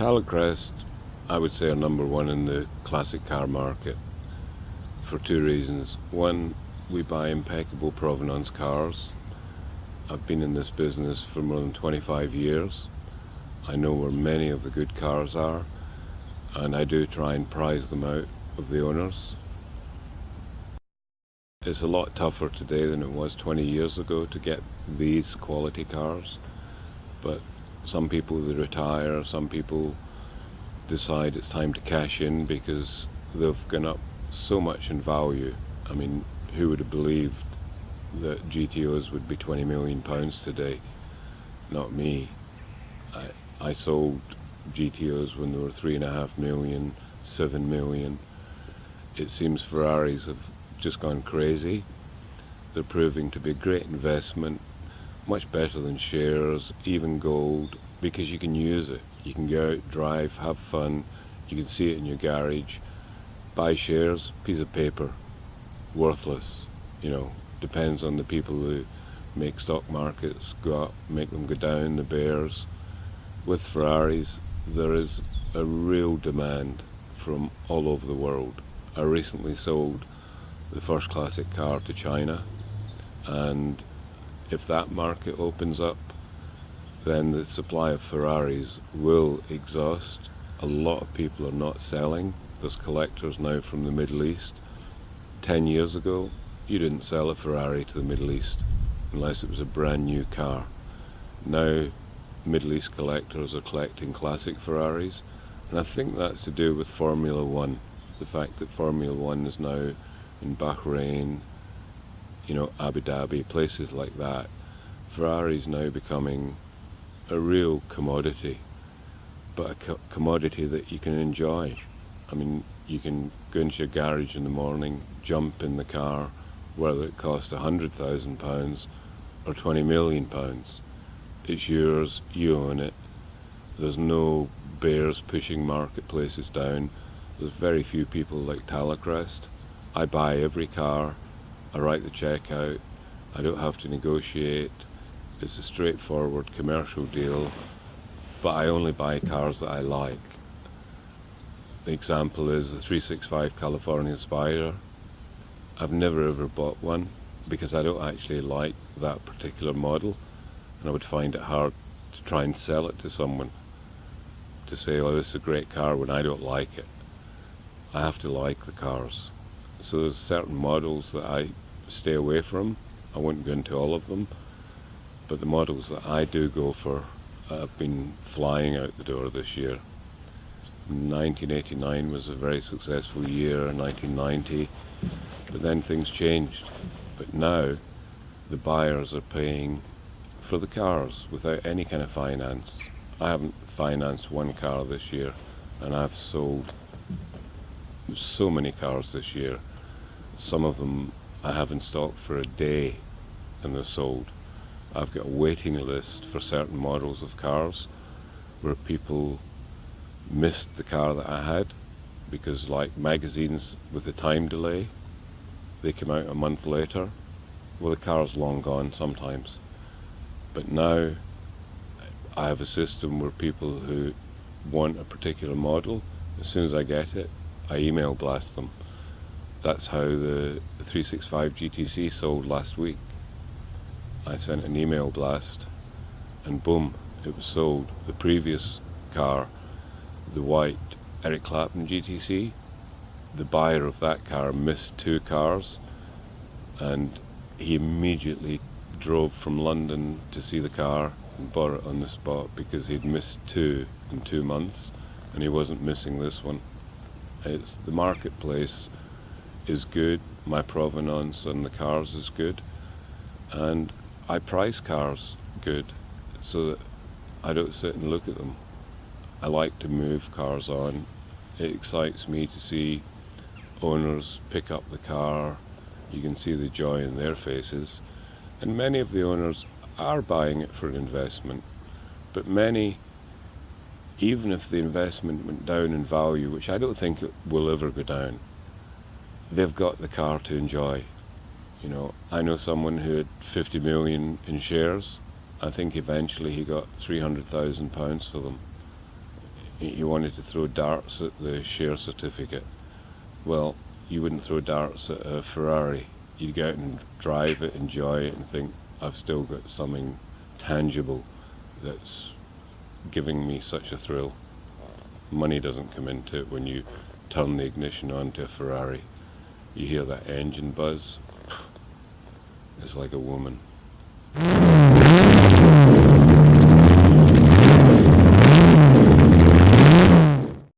Rarest, I would say, are number one in the classic car market for two reasons. One, we buy impeccable provenance cars. I've been in this business for more than 25 years. I know where many of the good cars are, and I do try and prize them out of the owners. It's a lot tougher today than it was 20 years ago to get these quality cars, but some people, they retire, some people decide it's time to cash in because they've gone up so much in value. I mean, who would have believed that GTOs would be £20 million today? Not me. I sold GTOs when they were 3.5 million, 7 million. It seems Ferraris have just gone crazy. They're proving to be a great investment, much better than shares, even gold, because you can use it. You can go out, drive, have fun, you can see it in your garage. Buy shares, piece of paper, worthless. Depends on the people who make stock markets go up, make them go down, the bears. With Ferraris, there is a real demand from all over the world. I recently sold the first classic car to China, and if that market opens up, then the supply of Ferraris will exhaust. A lot of people are not selling. There's collectors now from the Middle East. 10 years ago, you didn't sell a Ferrari to the Middle East unless it was a brand new car. Now, Middle East collectors are collecting classic Ferraris, and I think that's to do with Formula One. The fact that Formula One is now in Bahrain, Abu Dhabi, places like that. Ferrari's now becoming a real commodity, but a commodity that you can enjoy. I mean, you can go into your garage in the morning, jump in the car, whether it costs £100,000 or £20 million. It's yours, you own it. There's no bears pushing marketplaces down. There's very few people like Rarest. I buy every car, I write the check out, I don't have to negotiate. It's a straightforward commercial deal, but I only buy cars that I like. The example is the 365 California Spider. I've never ever bought one because I don't actually like that particular model, and I would find it hard to try and sell it to someone, to say, oh, this is a great car, when I don't like it. I have to like the cars. So there's certain models that I stay away from. I won't go into all of them, but the models that I do go for have been flying out the door this year. 1989 was a very successful year, 1990, but then things changed. But now the buyers are paying for the cars without any kind of finance. I haven't financed one car this year, and I've sold so many cars this year. Some of them I have in stock for a day and they're sold. I've got a waiting list for certain models of cars where people missed the car that I had because, like magazines with a time delay, they come out a month later. Well, the car's long gone sometimes. But now I have a system where people who want a particular model, as soon as I get it, I email blast them. That's how the 365 GTC sold last week. I sent an email blast and boom, it was sold. The previous car, the white Eric Clapton GTC, the buyer of that car missed two cars, and he immediately drove from London to see the car and bought it on the spot because he'd missed two in 2 months and he wasn't missing this one. The marketplace is good, my provenance on the cars is good, and I price cars good so that I don't sit and look at them. I like to move cars on. It excites me to see owners pick up the car. You can see the joy in their faces, and many of the owners are buying it for an investment, but many, even if the investment went down in value, which I don't think it will ever go down, they've got the car to enjoy. I know someone who had 50 million in shares. I think eventually he got £300,000 for them. you wanted to throw darts at the share certificate. Well, you wouldn't throw darts at a Ferrari. You'd go out and drive it, enjoy it, and think, I've still got something tangible that's giving me such a thrill. Money doesn't come into it when you turn the ignition on to a Ferrari. You hear that engine buzz. It's like a woman.